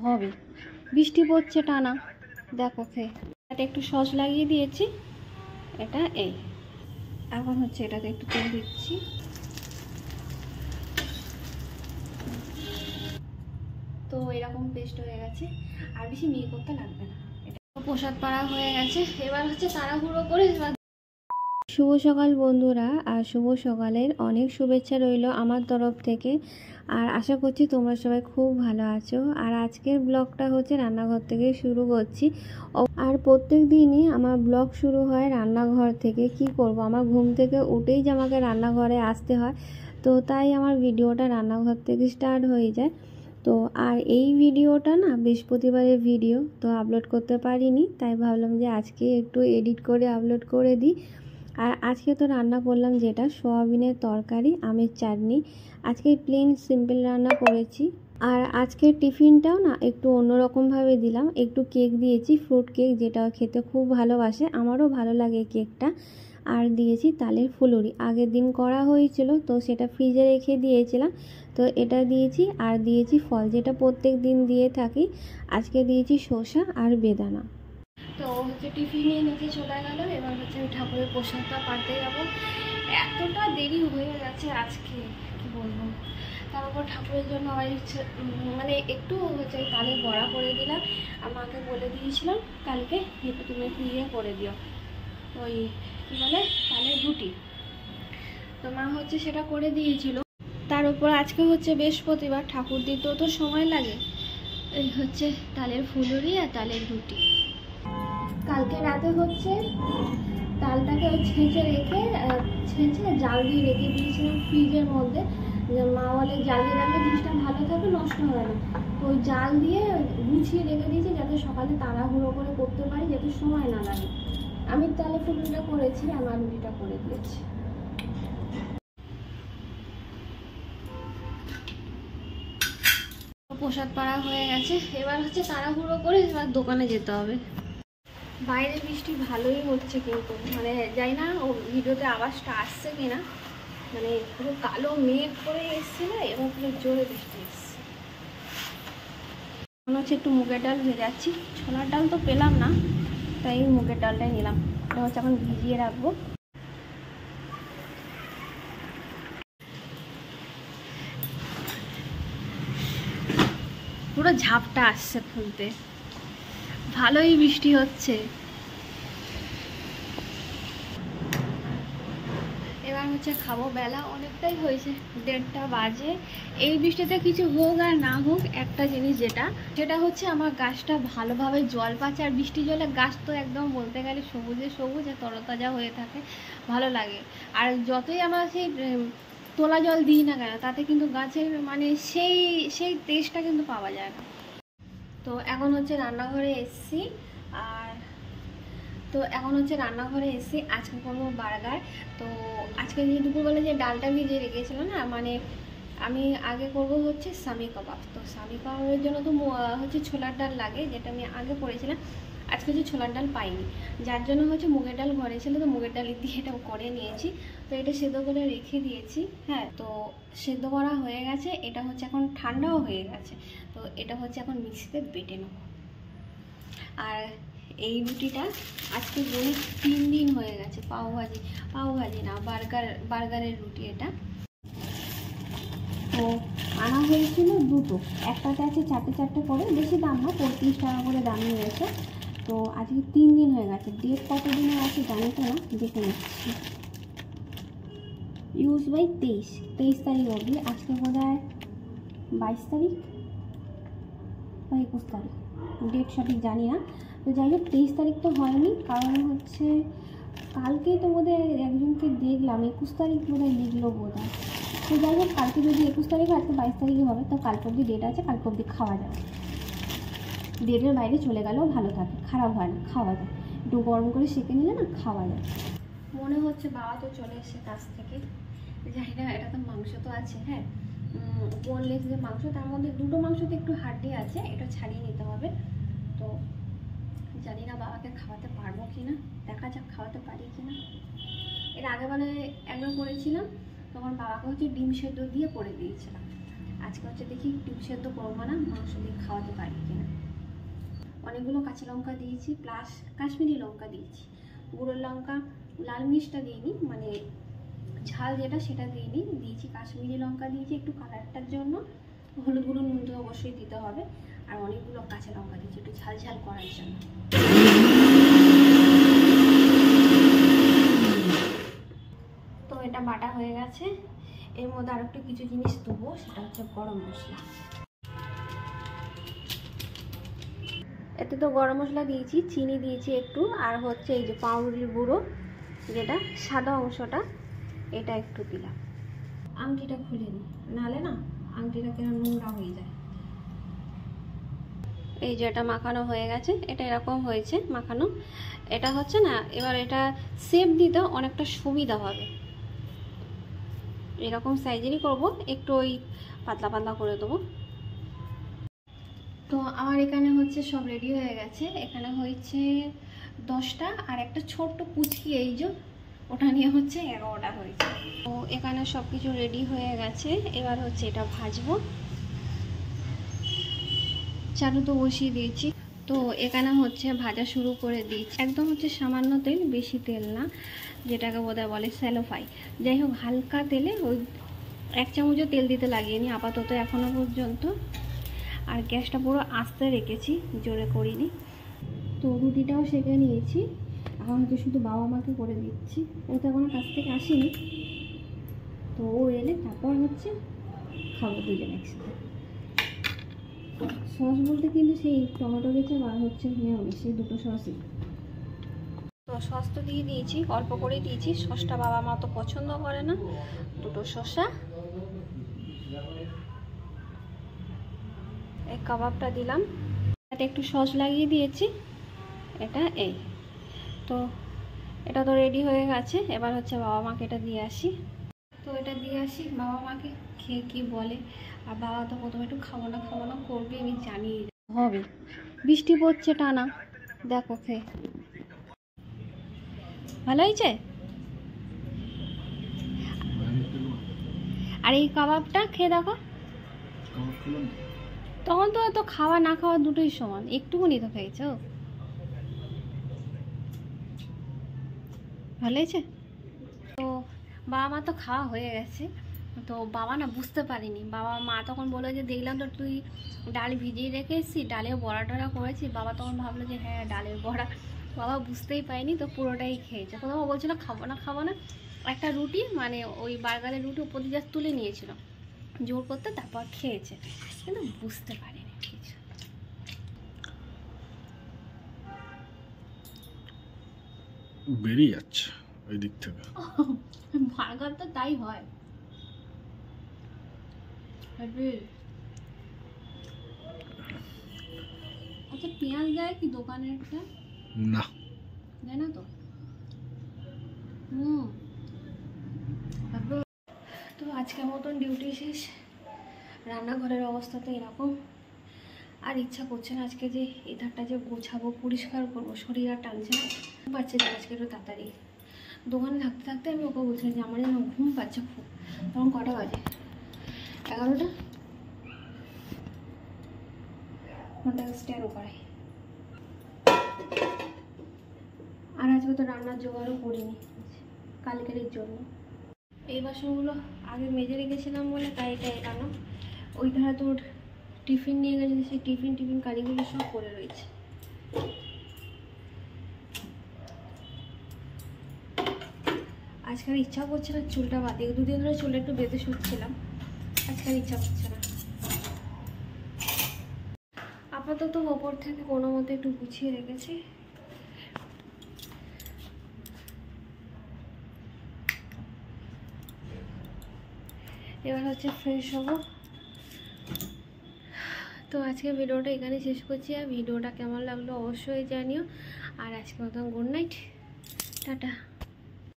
হবে। বৃষ্টি পড়ছে টানা, দেখো খেয়ে এটা একটু সস লাগিয়ে দিয়েছি। এটা এই এখন হচ্ছে এটাতে একটু তেল দিচ্ছি। তো এরকম পেস্ট হয়ে গেছে, আর বেশি মিহি করতে লাগবে না। এটা প্রসাদ পাড়া হয়ে গেছে, এবার হচ্ছে তাড়াহুড়ো করে শুভ সকাল বন্ধুরা, আর শুভ সকালের অনেক শুভেচ্ছা রইল আমার তরফ থেকে। আর আশা করছি তোমরা সবাই খুব ভালো আছো। আর আজকের ব্লগটা হচ্ছে রান্নাঘর থেকে শুরু করছি। আর প্রত্যেক দিনই আমার ব্লগ শুরু হয় রান্নাঘর থেকে। কি করব, আমার ঘুম থেকে উঠেই যে আমাকে রান্নাঘরে আসতে হয়, তো তাই আমার ভিডিওটা রান্নাঘর থেকে স্টার্ট হয়ে যায়। তো আর এই ভিডিওটা না বৃহস্পতিবারের ভিডিও, তো আপলোড করতে পারিনি, তাই ভাবলাম যে আজকে একটু এডিট করে আপলোড করে দিই। আর আজকে তো রান্না করলাম যেটা সোয়াবিনের তরকারি, আমের চাটনি। আজকে প্লেন সিম্পল রান্না করেছি। আর আজকের টিফিনটাও না একটু অন্যরকমভাবে দিলাম, একটু কেক দিয়েছি, ফ্রুট কেক, যেটা খেতে খুব ভালোবাসে, আমারও ভালো লাগে এই কেকটা। আর দিয়েছি তালের ফুলুরি, আগের দিন করা হয়েছিল তো সেটা ফ্রিজে রেখে দিয়েছিলাম, তো এটা দিয়েছি। আর দিয়েছি ফল, যেটা প্রত্যেক দিন দিয়ে থাকি। আজকে দিয়েছি শসা আর বেদানা। তো হচ্ছে টিফিন নিয়ে নিচে চলে গেল। এবার হচ্ছে আমি ঠাকুরের প্রসাদটা পাড়তে যাবো। এতটা দেরি হয়ে গেছে আজকে, কি বলবো। তারপর ঠাকুরের জন্য আবার মানে একটু হচ্ছে তালের বড়া করে দিলাম। আমাকে বলে দিয়েছিলাম কালকে যেটা তুমি একটু ইয়ে করে দিও, ওই কী বলে তালের রুটি। তো মা হচ্ছে সেটা করে দিয়েছিল। তার উপর আজকে হচ্ছে বৃহস্পতিবার, ঠাকুর দিতেও তো সময় লাগে। এই হচ্ছে তালের ফুলুরি আর তালের রুটি। কালকে রাতে হচ্ছে তালটাকে ছেঁচে জাল দিয়ে রেখে দিয়েছিলাম ফ্রিজের মধ্যে। মা বলে জাল দিয়ে রাখলে জিনিসটা ভালো থাকে, নষ্ট হয় না। তো ওই জাল দিয়ে গুছিয়ে রেখে দিয়েছি যাতে সকালে তাড়াহুড়ো করে করতে পারি, যাতে সময় না লাগে। আমি তালে ফুলুরিটা করেছি, আমার রুটিটা করে দিয়েছি। প্রসাদ পাড়া হয়ে গেছে, এবার হচ্ছে তাড়াহুড়ো করে এবার দোকানে যেতে হবে। বাইরে বৃষ্টি ভালোই হচ্ছে, কিন্তু মানে যাই না ও ভিডিওতে আওয়াজটা আসছে কিনা, মানে পুরো কালো মেঘ করে এসছে না, এবং পুরো জোরে বৃষ্টি এসছে। মনে হচ্ছে একটু মুগের ডাল ভেজাচ্ছি, ছোলার ডাল তো পেলাম না, তাই মুগের ডালটাই নিলাম। এটা হচ্ছে এখন ভিজিয়ে রাখবো। পুরো ঝাপটা আসছে খুলতে, ভালোই বৃষ্টি হচ্ছে। এবার হচ্ছে খাবো, বেলা অনেকটাই হয়েছে, 1:30 বাজে। এই বৃষ্টিতে কিছু হোক আর না হোক, একটা জিনিস যেটা হচ্ছে আমার গাছটা ভালোভাবে জল পাচ্ছে। আর বৃষ্টি জলে গাছ তো একদম বলতে গেলে সবুজে সবুজ আর তরতাজা হয়ে থাকে, ভালো লাগে। আর যতই আমরা সেই তোলা জল দিই না কেন, তাতে কিন্তু গাছের মানে সেই টেস্টটা কিন্তু পাওয়া যায় না। তো এখন হচ্ছে রান্নাঘরে এসছি। আজকে করবো বার্গার। তো আজকে যে দুপুরবেলা যে ডালটা ভিজিয়ে রেখেছিলাম না, মানে আমি আগে করব হচ্ছে সামি কাবাব। তো সামি কাবাবের জন্য তো হচ্ছে ছোলার ডাল লাগে, যেটা আমি আগে করেছিলাম। আজকে হচ্ছে ছোলার ডাল পাইনি, যার জন্য হচ্ছে মুগের ডাল ঘরে ছিল, তো মুগের ডাল দিয়ে এটা করে নিয়েছি। তো এটা সেদ্ধ করে রেখে দিয়েছি। হ্যাঁ, তো সেদ্ধ করা হয়ে গেছে, এটা হচ্ছে এখন ঠান্ডাও হয়ে গেছে। তো এটা হচ্ছে এখন মিক্সিতে বেটে নেব। আর এই রুটিটা আজকে বলি 3 দিন হয়ে গেছে। পাওভাজি না, বার্গারের রুটি এটা। তো আনা হয়েছিল দুটো, একটাতে আছে 4টে করে, বেশি দাম না, 35 টাকা করে দাম নিয়েছে। তো আজকে 3 দিন হয়ে গেছে। ডেট কত দিনের আছে জানি তো না, দেখে নিচ্ছি। ইউজ বাই 23 তারিখ অবধি। আজকে বোধ হয় 22 তারিখ বা 21 তারিখ, ডেট সঠিক জানি না। তো যাই হোক, 23 তারিখ তো হয়নি, কারণ হচ্ছে কালকেই তো বোধহয় একজনকে দেখলাম 21 তারিখ বোধহয় লিখলো বোধহয়। তো যাই হোক, কালকে যদি 21 তারিখ, আজকে 22 তারিখই হবে, তো কালকে অবধি ডেট আছে, কালকে অবধি খাওয়া যাবে। ডেটের বাইরে চলে গেলেও ভালো থাকে, খারাপ হয় না, খাওয়া যায়। একটু গরম করে সেঁকে নিলে না খাওয়া যায়। মনে হচ্ছে বাবা তো চলে এসে কাছ থেকে, জানি না। এটা তো মাংস তো আছে, হ্যাঁ, বোনলেস যে মাংস, তার মধ্যে দুটো মাংসতে একটু হাড্ডি আছে, এটা ছাড়িয়ে নিতে হবে। তো জানি না বাবাকে খাওয়াতে পারবো কি না, দেখা যাক খাওয়াতে পারি কি না। এর আগেবারে একবার করেছিলাম, তখন বাবাকে হচ্ছে ডিম সেদ্ধ দিয়ে করে দিয়েছিলাম। আজকে হচ্ছে দেখি ডিম সেদ্ধ করবো না, মাংস দিয়ে খাওয়াতে পারি কিনা। অনেকগুলো কাঁচা লঙ্কা দিয়েছি, প্লাস কাশ্মীরি লঙ্কা দিয়েছি। গুঁড়ো লঙ্কা লাল মির্চটা দিইনি, মানে ঝাল যেটা সেটা দিইনি, দিয়েছি কাশ্মীরি লঙ্কা দিয়েছি একটু কালারটার জন্য। হলুদ গুঁড়ো, নুন তো অবশ্যই দিতে হবে। আর অনেকগুলো কাঁচা লঙ্কা দিয়েছি একটু ঝাল ঝাল করার জন্য। তো এটা বাটা হয়ে গেছে। এর মধ্যে আর একটু কিছু জিনিস দেবো, সেটা হচ্ছে গরম মশলা। এতে তো গরম মশলা দিয়েছি, চিনি দিয়েছি একটু, আর হচ্ছে এই যে পাউরুটির গুঁড়ো, যেটা সাদা অংশটা, এটা একটু দিলাম। আংটিটা খুলে নিই, নাহলে না আংটিটা কেন নোংরা হয়ে যায়। এই যে এটা মাখানো হয়ে গেছে, এটা এরকম হয়েছে মাখানো। এটা হচ্ছে না, এবার এটা শেপ দিতে অনেকটা সুবিধা হবে। এরকম সাইজেরই করব, একটু ওই পাতলা পাতলা করে দেবো। তো আমার এখানে হচ্ছে সব রেডি হয়ে গেছে। এখানে হয়েছে 10টা, আর একটা ছোট্ট পুচকি এই যে ওটা নিয়ে হচ্ছে 11টা হয়েছে। তো এখানে সব কিছু রেডি হয়ে গেছে। এবার হচ্ছে এটা ভাজবো। চাটু তো বসিয়ে দিয়েছি। তো এখানে হচ্ছে ভাজা শুরু করে দিয়েছি, একদম হচ্ছে সামান্য তেল, বেশি তেল না, যেটাকে বোধহয় বলে স্যালো ফ্রাই। যাই হোক, হালকা তেলে ওই 1 চামচও তেল দিতে লাগিয়েনি আপাতত এখনো পর্যন্ত। আর গ্যাসটা পুরো আস্তে রেখেছি, জোরে করিনি। তো রুটিটাও সেঁকে নিয়েছি, এখন হচ্ছে শুধু বাবা মাকে করে দিচ্ছি। ও তো এখনো কাছ থেকে আসেনি, তো ও এলে তারপর হচ্ছে খাবো দুজন একসাথে। সস বলতে কিন্তু সেই টমেটো কেচাপ আর হচ্ছে মেয়োনিজ, সেই দুটো সসই। তো সস তো দিয়ে দিয়েছি, অল্প করে দিয়েছি, সসটা বাবা মা তো পছন্দ করে না। দুটো শসা, এই কাবাবটা দিলাম, এটা একটু সস লাগিয়ে দিয়েছি। এটা এই তো, এটা তো রেডি হয়ে গেছে। এবার হচ্ছে বাবা মাকে এটা দিয়ে আসি। তো এটা দিয়ে আসি বাবা মাকে, খেয়ে কি বলে। আর বাবা তো প্রথমে একটু খাবো না করবে, আমি জানি হবে। বৃষ্টি পড়ছে টানা, দেখো খেয়ে ভালো হয়েছে। আর এই কাবাবটা খেয়ে দেখো, তখন তো এত খাওয়া না খাওয়া দুটোই সমান, একটুকুনি তো খেয়েছো। ভালো হয়েছে। তো বাবা মা তো খাওয়া হয়ে গেছে। তো বাবা না বুঝতে পারিনি, বাবা মা তখন বললো যে দেখলাম তো তুই ডাল ভিজিয়ে রেখে এসেছি, ডালেও বড়া টড়া করেছি। বাবা তখন ভাবলো যে হ্যাঁ ডালের বড়া। বাবা বুঝতেই পারিনি, তো পুরোটাই খেয়েছে। প্রথমে বলছিল খাবো না। একটা রুটি, মানে ওই বার্গারের রুটি উপর দিয়ে জাস্ট তুলে নিয়েছিল জোর করতে, তারপর খেয়েছে, কিন্তু বুঝতে পারিনি কিছু। বেরিয়ে যাচ্ছে ওই দিক থেকে। বার্গার তো তাই হয়। আচ্ছা, পেঁয়াজ দেয় কি দোকানেরটা? না, দেয় না তো। তো আজকের মতন ডিউটি শেষ। রান্নাঘরের অবস্থা তো এরকম। আর ইচ্ছা করছে না আজকে যে এই ধারটা যে গোছাবো, পরিষ্কার করবো, শরীর আর টানছে না। ঘুম পাচ্ছে যে আজকে একটু তাড়াতাড়ি। দোকানে থাকতে থাকতে আমি ওকে বলছিলাম যে আমার যেন ঘুম পাচ্ছে খুব। তখন কটা বাজে? 11টা। ফোনটা স্ট্যান্ড করাই। আর আজকে তো রান্নার জোগাড়ও করিনি কালকের জন্য। এই বাসনগুলো আগে মেজে রেখেছিলাম বলে তাই এটা এলানো। ওই ধারে তোর টিফিন নিয়ে গেছে, সেই টিফিন কারিগুলো সব পড়ে রয়েছে। আজকাল ইচ্ছা করছে না চুলটা বাঁধে, 2 দিন ধরে চুলটা একটু বেঁধে শুচ্ছিলাম, আজকাল ইচ্ছা করছে না। আপাতত ওপর থেকে কোনো মতো একটু গুছিয়ে রেখেছি। এবার হচ্ছে ফ্রেশ হবো। তো আজকে ভিডিওটা এখানে শেষ করছি। আর ভিডিওটা কেমন লাগলো অবশ্যই জানিও। আর আজকে মতন গুড নাইট, টাটা।